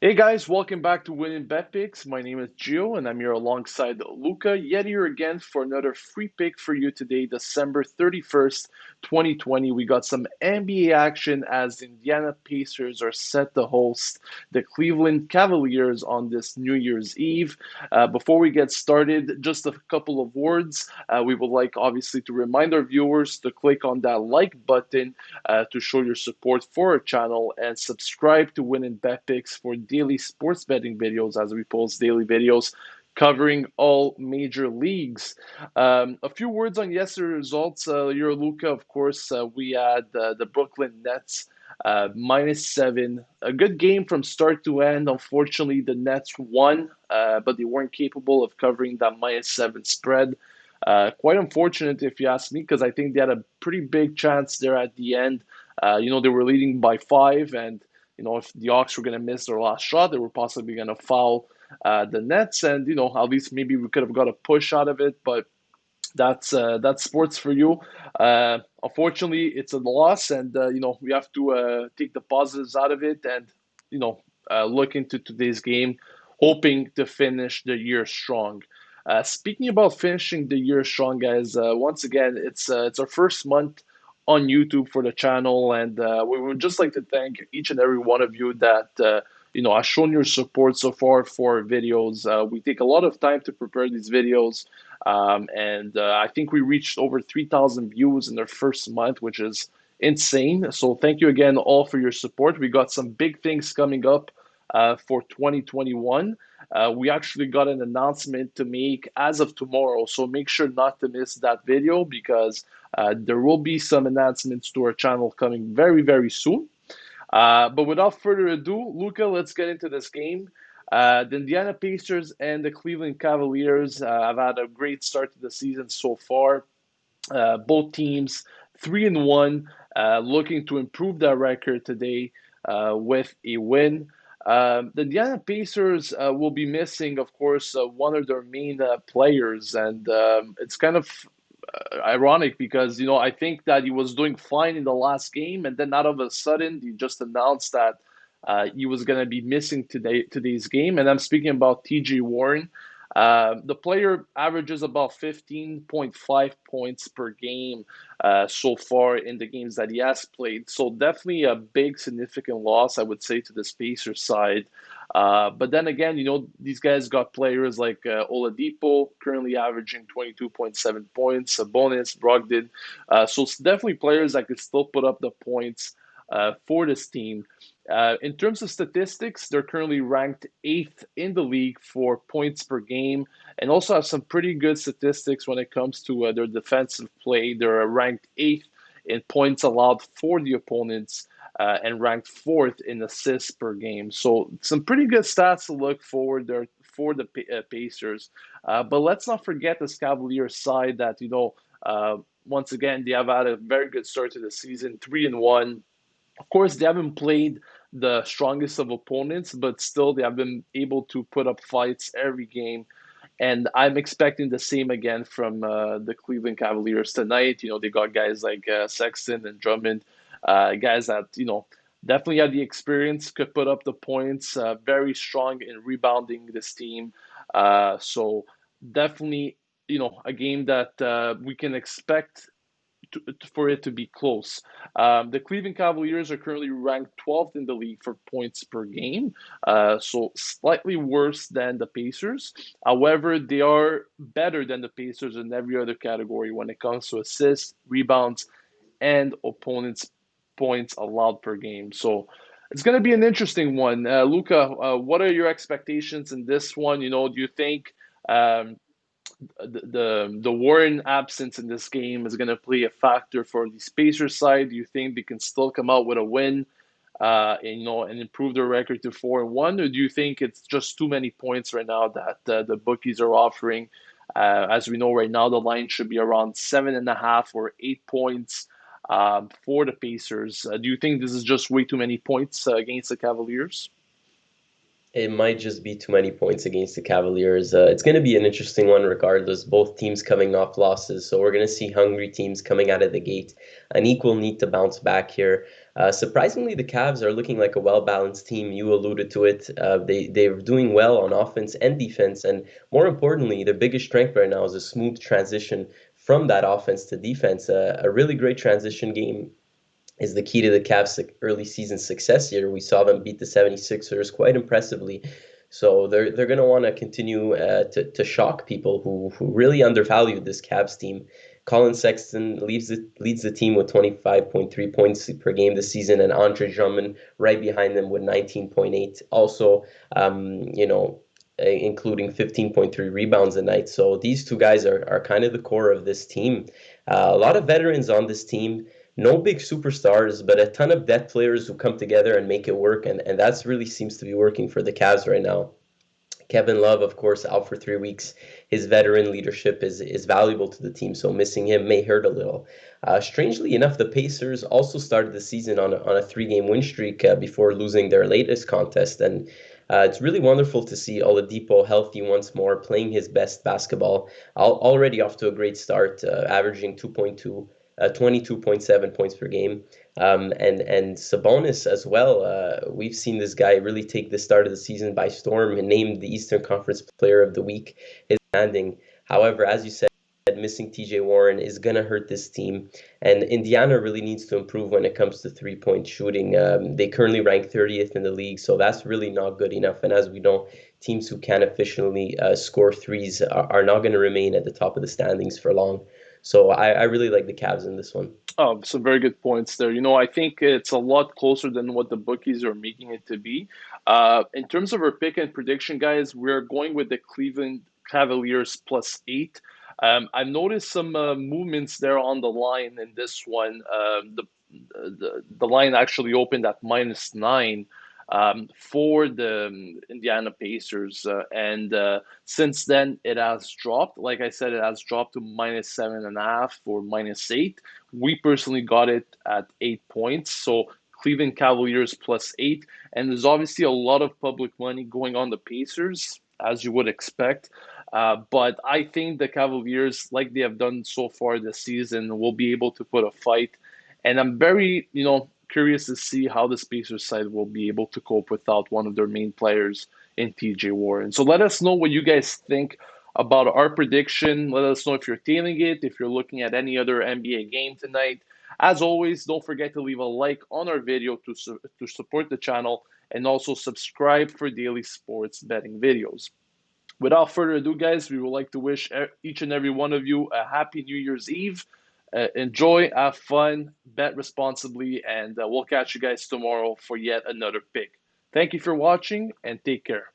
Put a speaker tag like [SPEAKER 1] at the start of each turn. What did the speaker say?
[SPEAKER 1] Hey guys, welcome back to Winning Bet Picks. My name is Gio and I'm here alongside Luca, yet here again for another free pick for you today, December 31st, 2020. We got some NBA action as the Indiana Pacers are set to host the Cleveland Cavaliers on this New Year's Eve. Before we get started, just a couple of words. We would like obviously to remind our viewers to click on that like button to show your support for our channel and subscribe to Win and Bet Picks for daily sports betting videos as we post daily videos covering all major leagues. A few words on yesterday's results. Luca, of course, we had the Brooklyn Nets -7. A good game from start to end. Unfortunately, the Nets won, but they weren't capable of covering that -7 spread. Quite unfortunate, if you ask me, because I think they had a pretty big chance there at the end. They were leading by five, and if the Hawks were going to miss their last shot, they were possibly going to foul the Nets, and at least maybe we could have got a push out of it. But that's sports for you. Unfortunately, it's a loss, and we have to take the positives out of it, and look into today's game, hoping to finish the year strong. Speaking about finishing the year strong, guys, once again, it's our first month on YouTube for the channel, and we would just like to thank each and every one of you that has shown your support so far for our videos. We take a lot of time to prepare these videos, and I think we reached over 3,000 views in our first month, which is insane. So thank you again all for your support. We got some big things coming up for 2021. We actually got an announcement to make as of tomorrow, so make sure not to miss that video because there will be some announcements to our channel coming very, very soon. But without further ado, Luca, let's get into this game. The Indiana Pacers and the Cleveland Cavaliers have had a great start to the season so far. Both teams 3-1, looking to improve their record today with a win. The Indiana Pacers will be missing, of course, one of their main players, and it's kind of ironic because I think that he was doing fine in the last game, and then out of a sudden he just announced that he was going to be missing today's game, and I'm speaking about T.J. Warren. The player averages about 15.5 points per game so far in the games that he has played. So definitely a big, significant loss, I would say, to the Pacers side. But then again, these guys got players like Oladipo, currently averaging 22.7 points, Sabonis, Brogdon. So it's definitely players that could still put up the points for this team. In terms of statistics, they're currently ranked eighth in the league for points per game and also have some pretty good statistics when it comes to their defensive play. They're ranked eighth in points allowed for the opponents and ranked fourth in assists per game. So some pretty good stats to look forward there for the Pacers. But let's not forget this Cavaliers side that, once again, they have had a very good start to the season, 3-1. Of course, they haven't played the strongest of opponents, but still they have been able to put up fights every game. And I'm expecting the same again from the Cleveland Cavaliers tonight. They got guys like Sexton and Drummond, guys that, definitely have the experience, could put up the points, very strong in rebounding this team. So definitely, a game that we can expect for it to be close. The Cleveland Cavaliers are currently ranked 12th in the league for points per game, so slightly worse than the Pacers. However, they are better than the Pacers in every other category when it comes to assists, rebounds, and opponents' points allowed per game. So it's going to be an interesting one. Luca, what are your expectations in this one? Do you think um, the Warren absence in this game is going to play a factor for the Pacers side? Do you think they can still come out with a win, and improve their record to 4-1, or do you think it's just too many points right now that the bookies are offering? As we know right now, the line should be around 7.5 or 8 points for the Pacers. Do you think this is just way too many points against the Cavaliers?
[SPEAKER 2] It might just be too many points against the Cavaliers. It's going to be an interesting one regardless. Both teams coming off losses, so we're going to see hungry teams coming out of the gate. An equal need to bounce back here. Surprisingly, the Cavs are looking like a well-balanced team. You alluded to it. They're doing well on offense and defense, and more importantly, their biggest strength right now is a smooth transition from that offense to defense. A really great transition game is the key to the Cavs' early season success here. We saw them beat the 76ers quite impressively. So they're going to want to continue to shock people who really undervalued this Cavs team. Colin Sexton leads the team with 25.3 points per game this season, and Andre Drummond right behind them with 19.8. Also, including 15.3 rebounds a night. So these two guys are kind of the core of this team. A lot of veterans on this team, no big superstars, but a ton of depth players who come together and make it work. And that's really seems to be working for the Cavs right now. Kevin Love, of course, out for 3 weeks. His veteran leadership is valuable to the team, so missing him may hurt a little. Strangely enough, the Pacers also started the season on a 3 game win streak before losing their latest contest. And it's really wonderful to see Oladipo healthy once more, playing his best basketball. Already off to a great start, averaging 22.7 points per game. And Sabonis as well. We've seen this guy really take the start of the season by storm and named the Eastern Conference Player of the Week. His standing. However, as you said, missing TJ Warren is going to hurt this team. And Indiana really needs to improve when it comes to 3-point shooting. They currently rank 30th in the league, so that's really not good enough. And as we know, teams who can efficiently score threes are not going to remain at the top of the standings for long. So I really like the Cavs in this one.
[SPEAKER 1] Some very good points there. I think it's a lot closer than what the bookies are making it to be. In terms of our pick and prediction, guys, we're going with the Cleveland Cavaliers +8. I've noticed some movements there on the line in this one. The line actually opened at -9 for the Indiana Pacers, and since then it has dropped. Like I said, it has dropped to -7.5 or -8. We personally got it at 8 points. So Cleveland Cavaliers +8. And there's obviously a lot of public money going on the Pacers, as you would expect. But I think the Cavaliers, like they have done so far this season, will be able to put a fight. And I'm very, curious to see how the Pacers side will be able to cope without one of their main players in TJ Warren. So let us know what you guys think about our prediction. Let us know if you're tailing it, if you're looking at any other NBA game tonight. As always, don't forget to leave a like on our video to support the channel and also subscribe for daily sports betting videos. Without further ado, guys, we would like to wish each and every one of you a happy New Year's Eve. Enjoy, have fun, bet responsibly, and we'll catch you guys tomorrow for yet another pick. Thank you for watching and take care.